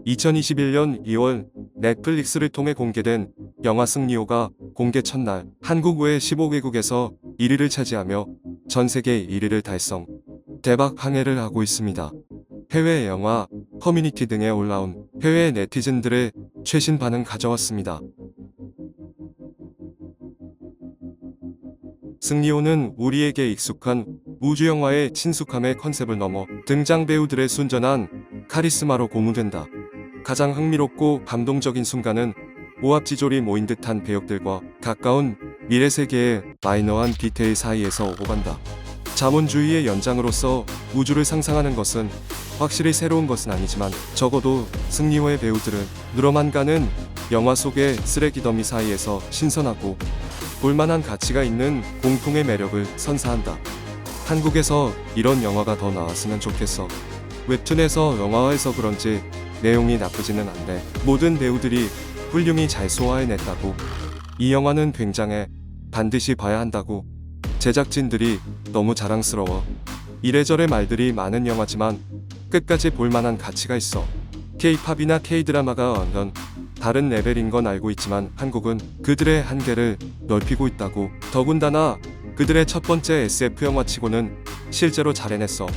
2021년 2월 넷플릭스를 통해 공개된 영화 승리호가 공개 첫날 한국 외 15개국에서 1위를 차지하며 전 세계 1위를 달성, 대박 항해를 하고 있습니다. 해외 영화, 커뮤니티 등에 올라온 해외 네티즌들의 최신 반응 가져왔습니다. 승리호는 우리에게 익숙한 우주영화의 친숙함의 컨셉을 넘어 등장 배우들의 순전한 카리스마로 고무된다. 가장 흥미롭고 감동적인 순간은 오합지졸이 모인 듯한 배역들과 가까운 미래 세계의 마이너한 디테일 사이에서 오고 간다. 자본주의의 연장으로서 우주를 상상하는 것은 확실히 새로운 것은 아니지만 적어도 승리호의 배우들은 늘어만 가는 영화 속의 쓰레기 더미 사이에서 신선하고 볼만한 가치가 있는 공통의 매력을 선사한다. 한국에서 이런 영화가 더 나왔으면 좋겠어. 웹툰에서 영화화해서 그런지 내용이 나쁘지는 않네. 모든 배우들이 훌륭히 잘 소화해냈다고. 이 영화는 굉장해. 반드시 봐야 한다고. 제작진들이 너무 자랑스러워. 이래저래 말들이 많은 영화지만 끝까지 볼만한 가치가 있어. K-팝이나 K-드라마가 완전 다른 레벨인 건 알고 있지만 한국은 그들의 한계를 넓히고 있다고. 더군다나 그들의 첫 번째 SF 영화치고는 실제로 잘 해냈어.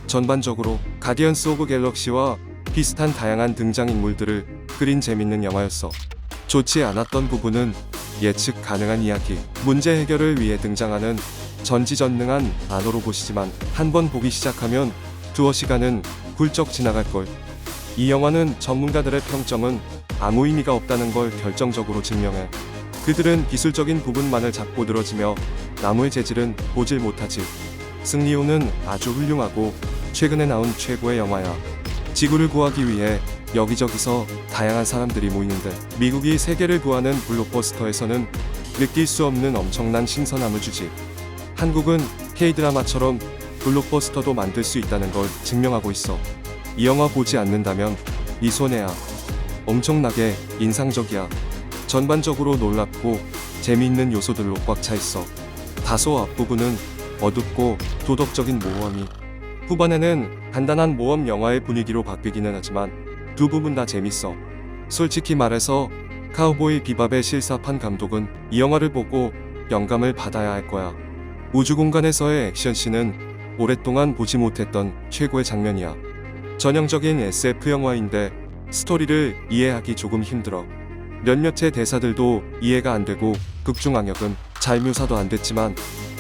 전반적으로 가디언스 오브 갤럭시와 비슷한 다양한 등장인물들을 그린 재밌는 영화였어. 좋지 않았던 부분은 예측 가능한 이야기, 문제 해결을 위해 등장하는 전지전능한 나노로봇이지만 한번 보기 시작하면 두어 시간은 훌쩍 지나갈걸. 이 영화는 전문가들의 평점은 아무 의미가 없다는 걸 결정적으로 증명해. 그들은 기술적인 부분만을 잡고 늘어지며 나머지 재질은 보질 못하지. 승리호는 아주 훌륭하고 최근에 나온 최고의 영화야. 지구를 구하기 위해 여기저기서 다양한 사람들이 모이는데 미국이 세계를 구하는 블록버스터에서는 느낄 수 없는 엄청난 신선함을 주지. 한국은 K-드라마처럼 블록버스터도 만들 수 있다는 걸 증명하고 있어. 이 영화 보지 않는다면 네 손해야. 엄청나게 인상적이야. 전반적으로 놀랍고 재미있는 요소들로 꽉 차 있어. 다소 앞부분은 어둡고 도덕적인 모험이, 후반에는 간단한 모험 영화의 분위기로 바뀌기는 하지만 두 부분 다 재밌어. 솔직히 말해서 카우보이 비밥의 실사판 감독은 이 영화를 보고 영감을 받아야 할 거야. 우주 공간에서의 액션씬은 오랫동안 보지 못했던 최고의 장면이야. 전형적인 SF 영화인데 스토리를 이해하기 조금 힘들어. 몇몇의 대사들도 이해가 안 되고 극중 악역은 잘 묘사도 안 됐지만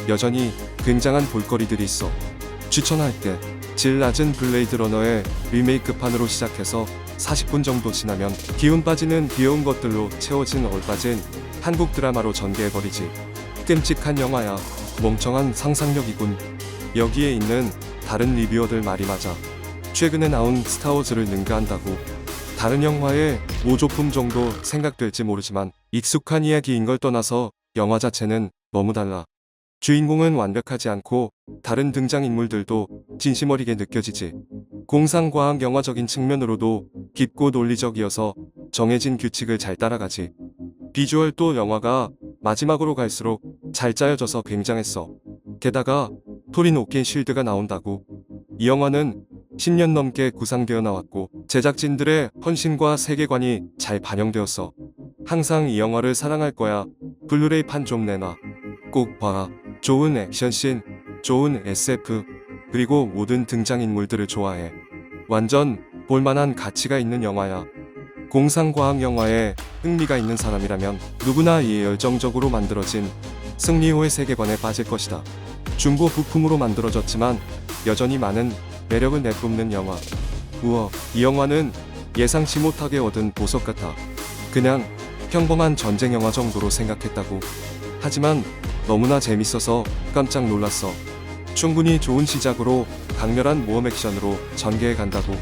여전히 굉장한 볼거리들이 있어. 추천할 때 질 낮은 블레이드 러너의 리메이크판으로 시작해서 40분 정도 지나면 기운 빠지는 귀여운 것들로 채워진 얼빠진 한국 드라마로 전개해버리지. 끔찍한 영화야. 멍청한 상상력이군. 여기에 있는 다른 리뷰어들 말이 맞아. 최근에 나온 스타워즈를 능가한다고. 다른 영화의 모조품 정도 생각될지 모르지만 익숙한 이야기인 걸 떠나서 영화 자체는 너무 달라. 주인공은 완벽하지 않고 다른 등장인물들도 진심 어리게 느껴지지. 공상과학 영화적인 측면으로도 깊고 논리적이어서 정해진 규칙을 잘 따라가지. 비주얼도 영화가 마지막으로 갈수록 잘 짜여져서 굉장했어. 게다가 토린 오켄쉴드가 나온다고. 이 영화는 10년 넘게 구상되어 나왔고 제작진들의 헌신과 세계관이 잘 반영되었어. 항상 이 영화를 사랑할 거야. 블루레이 판 좀 내놔. 꼭 봐. 좋은 액션씬, 좋은 SF, 그리고 모든 등장인물들을 좋아해. 완전 볼만한 가치가 있는 영화야. 공상과학 영화에 흥미가 있는 사람이라면 누구나 이 열정적으로 만들어진 승리호의 세계관에 빠질 것이다. 중고 부품으로 만들어졌지만 여전히 많은 매력을 내뿜는 영화. 우와, 이 영화는 예상치 못하게 얻은 보석 같아. 그냥 평범한 전쟁 영화 정도로 생각했다고. 하지만 너무나 재밌어서 깜짝 놀랐어. 충분히 좋은 시작으로 강렬한 모험 액션으로 전개해 간다고.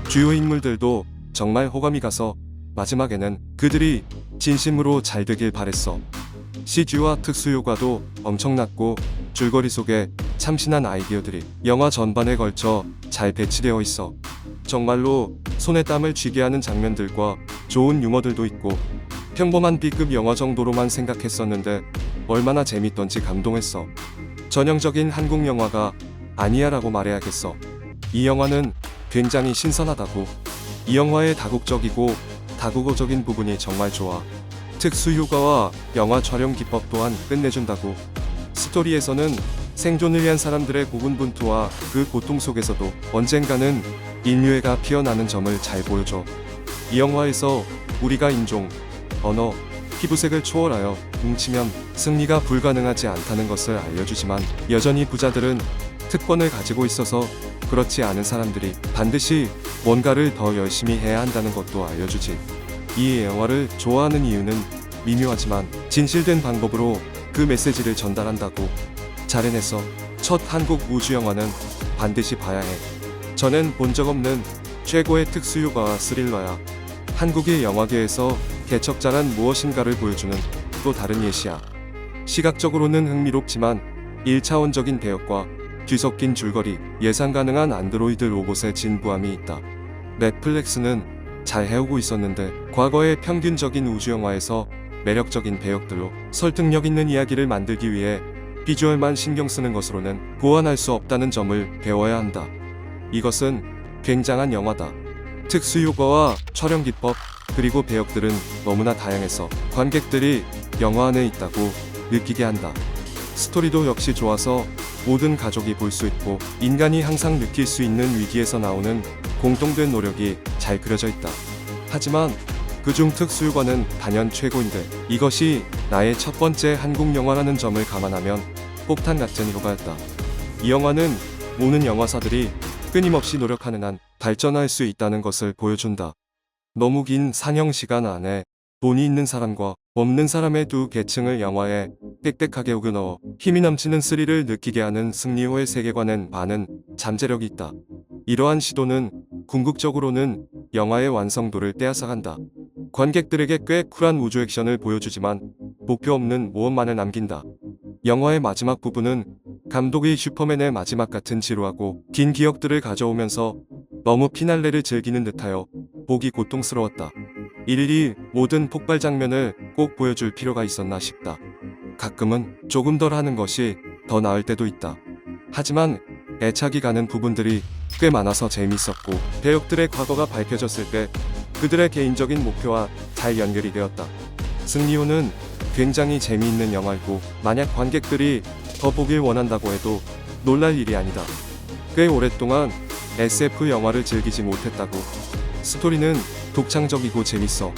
주요 인물들도 정말 호감이 가서 마지막에는 그들이 진심으로 잘 되길 바랬어. CG와 특수효과도 엄청났고 줄거리 속에 참신한 아이디어들이 영화 전반에 걸쳐 잘 배치되어 있어. 정말로 손에 땀을 쥐게 하는 장면들과 좋은 유머들도 있고 평범한 B급 영화 정도로만 생각했었는데 얼마나 재밌던지 감동했어. 전형적인 한국 영화가 아니야 라고 말해야겠어. 이 영화는 굉장히 신선하다고. 이 영화의 다국적이고 다국어적인 부분이 정말 좋아. 특수 효과와 영화 촬영 기법 또한 끝내준다고. 스토리에서는 생존을 위한 사람들의 고군분투와 그 고통 속에서도 언젠가는 인류애가 피어나는 점을 잘 보여줘. 이 영화에서 우리가 인종, 언어, 피부색을 초월하여 뭉치면 승리가 불가능하지 않다는 것을 알려주지만 여전히 부자들은 특권을 가지고 있어서 그렇지 않은 사람들이 반드시 뭔가를 더 열심히 해야 한다는 것도 알려주지. 이 영화를 좋아하는 이유는 미묘하지만 진실된 방법으로 그 메시지를 전달한다고. 잘 해냈어. 첫 한국 우주 영화는 반드시 봐야 해. 저는 본 적 없는 최고의 특수효과와 스릴러야. 한국의 영화계에서 개척자란 무엇인가를 보여주는 또 다른 예시야. 시각적으로는 흥미롭지만 1차원적인 배역과 뒤섞인 줄거리, 예상 가능한 안드로이드 로봇의 진부함이 있다. 넷플릭스는 잘 해오고 있었는데 과거의 평균적인 우주영화에서 매력적인 배역들로 설득력 있는 이야기를 만들기 위해 비주얼만 신경 쓰는 것으로는 보완할 수 없다는 점을 배워야 한다. 이것은 굉장한 영화다. 특수효과와 촬영 기법, 그리고 배역들은 너무나 다양해서 관객들이 영화 안에 있다고 느끼게 한다. 스토리도 역시 좋아서 모든 가족이 볼 수 있고 인간이 항상 느낄 수 있는 위기에서 나오는 공통된 노력이 잘 그려져 있다. 하지만 그중 특수효과는 단연 최고인데 이것이 나의 첫 번째 한국 영화라는 점을 감안하면 폭탄 같은 효과였다. 이 영화는 모든 영화사들이 끊임없이 노력하는 한 발전할 수 있다는 것을 보여준다. 너무 긴 상영 시간 안에 돈이 있는 사람과 없는 사람의 두 계층을 영화에 빽빽하게 우겨넣어 힘이 넘치는 스릴을 느끼게 하는 승리호의 세계관엔 많은 잠재력이 있다. 이러한 시도는 궁극적으로는 영화의 완성도를 빼앗아간다. 관객들에게 꽤 쿨한 우주 액션을 보여주지만 목표 없는 모험만을 남긴다. 영화의 마지막 부분은 감독의 슈퍼맨의 마지막 같은 지루하고 긴 기억들을 가져오면서 너무 피날레를 즐기는 듯하여 보기 고통스러웠다. 일일이 모든 폭발 장면을 꼭 보여줄 필요가 있었나 싶다. 가끔은 조금 덜 하는 것이 더 나을 때도 있다. 하지만 애착이 가는 부분들이 꽤 많아서 재미있었고 배역들의 과거가 밝혀졌을 때 그들의 개인적인 목표와 잘 연결이 되었다. 승리호는 굉장히 재미있는 영화이고 만약 관객들이 더 보길 원한다고 해도 놀랄 일이 아니다. 꽤 오랫동안 SF 영화를 즐기지 못했다고. 스토리는 독창적이고 재밌어.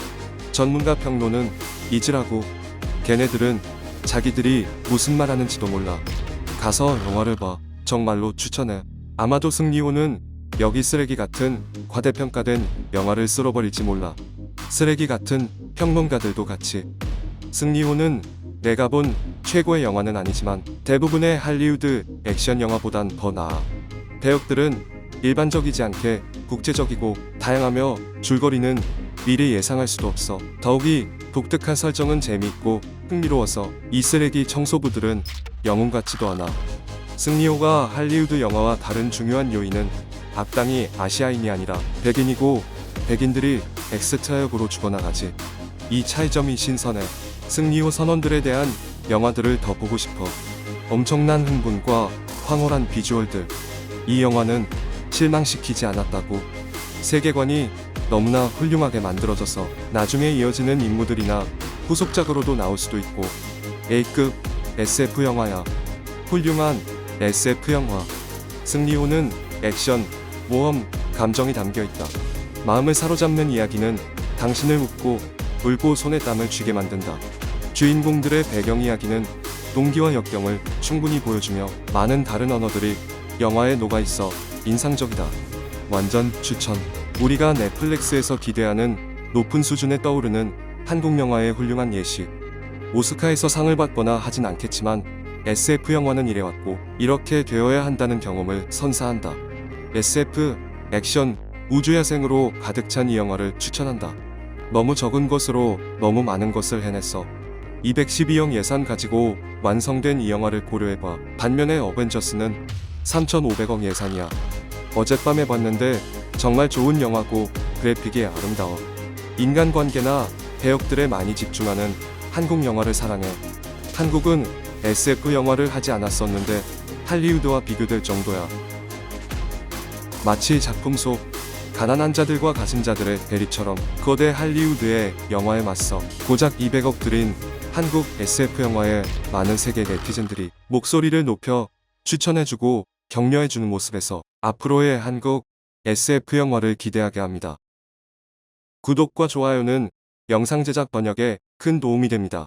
전문가 평론은 잊으라고. 걔네들은 자기들이 무슨 말 하는지도 몰라. 가서 영화를 봐. 정말로 추천해. 아마도 승리호는 여기 쓰레기 같은 과대평가된 영화를 쓸어버릴지 몰라. 쓰레기 같은 평론가들도 같이. 승리호는 내가 본 최고의 영화는 아니지만 대부분의 할리우드 액션 영화보단 더 나아. 배역들은 일반적이지 않게 국제적이고 다양하며 줄거리는 미리 예상할 수도 없어. 더욱이 독특한 설정은 재미있고 흥미로워서 이 쓰레기 청소부들은 영웅 같지도 않아. 승리호가 할리우드 영화와 다른 중요한 요인은 악당이 아시아인이 아니라 백인이고 백인들이 엑스트라역으로 죽어나가지. 이 차이점이 신선해. 승리호 선원들에 대한 영화들을 더 보고 싶어. 엄청난 흥분과 황홀한 비주얼들. 이 영화는 실망시키지 않았다고. 세계관이 너무나 훌륭하게 만들어져서 나중에 이어지는 인물들이나 후속작으로도 나올 수도 있고 A급 SF 영화야. 훌륭한 SF 영화. 승리호는 액션, 모험, 감정이 담겨있다. 마음을 사로잡는 이야기는 당신을 웃고 울고 손에 땀을 쥐게 만든다. 주인공들의 배경 이야기는 동기와 역경을 충분히 보여주며 많은 다른 언어들이 영화에 녹아있어 인상적이다. 완전 추천. 우리가 넷플릭스에서 기대하는 높은 수준에 떠오르는 한국 영화의 훌륭한 예시. 오스카에서 상을 받거나 하진 않겠지만 SF 영화는 이래왔고 이렇게 되어야 한다는 경험을 선사한다. SF, 액션, 우주야생으로 가득 찬 이 영화를 추천한다. 너무 적은 것으로 너무 많은 것을 해냈어. 212억 예산 가지고 완성된 이 영화를 고려해봐. 반면에 어벤져스는 3,500억 예산이야. 어젯밤에 봤는데 정말 좋은 영화고 그래픽이 아름다워. 인간관계나 배역들에 많이 집중하는 한국 영화를 사랑해. 한국은 SF 영화를 하지 않았었는데 할리우드와 비교될 정도야. 마치 작품 속 가난한 자들과 가sim자들의 대립처럼 거대 할리우드의 영화에 맞서 고작 200억 들인 한국 SF 영화에 많은 세계 네티즌들이 목소리를 높여 추천해주고 격려해주는 모습에서 앞으로의 한국 SF 영화를 기대하게 합니다. 구독과 좋아요는 영상 제작 번역에 큰 도움이 됩니다.